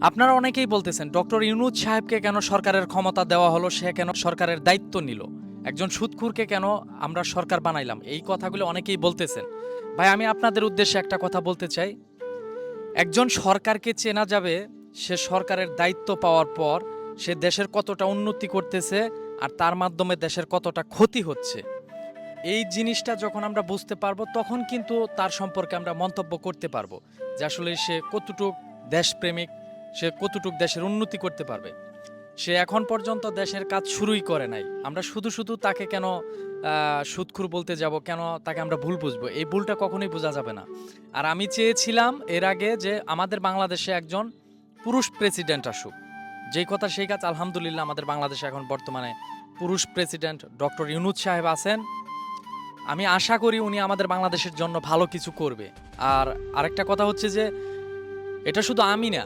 আপনারা অনেকেই বলতেছেন ডক্টর ইউনূস সাহেবকে কেন সরকারের ক্ষমতা দেওয়া হলো, সে কেন সরকারের দায়িত্ব নিল, একজন সুদখুরকে কেন আমরা সরকার বানাইলাম, এই কথাগুলো অনেকেই বলতেছেন। ভাই, আমি আপনাদের উদ্দেশ্যে একটা কথা বলতে চাই। একজন সরকারকে চেনা যাবে সে সরকারের দায়িত্ব পাওয়ার পর সে দেশের কতটা উন্নতি করতেছে আর তার মাধ্যমে দেশের কতটা ক্ষতি হচ্ছে। এই জিনিসটা যখন আমরা বুঝতে পারবো তখন কিন্তু তার সম্পর্কে আমরা মন্তব্য করতে পারবো যে আসলে সে কতটুক দেশপ্রেমিক, সে কতটুক দেশের উন্নতি করতে পারবে। সে এখন পর্যন্ত দেশের কাজ শুরুই করে নাই, আমরা শুধু শুধু তাকে কেন সুদখুর বলতে যাব, কেন তাকে আমরা ভুল বুঝবো? এই ভুলটা কখনোই বোঝা যাবে না। আর আমি চেয়েছিলাম এর আগে যে আমাদের বাংলাদেশে একজন পুরুষ প্রেসিডেন্ট আসুক। যেই কথা সেই কাজ, আলহামদুলিল্লাহ আমাদের বাংলাদেশে এখন বর্তমানে পুরুষ প্রেসিডেন্ট ডক্টর ইউনূস সাহেব আছেন। আমি আশা করি উনি আমাদের বাংলাদেশের জন্য ভালো কিছু করবে। আর আরেকটা কথা হচ্ছে যে এটা শুধু আমি না,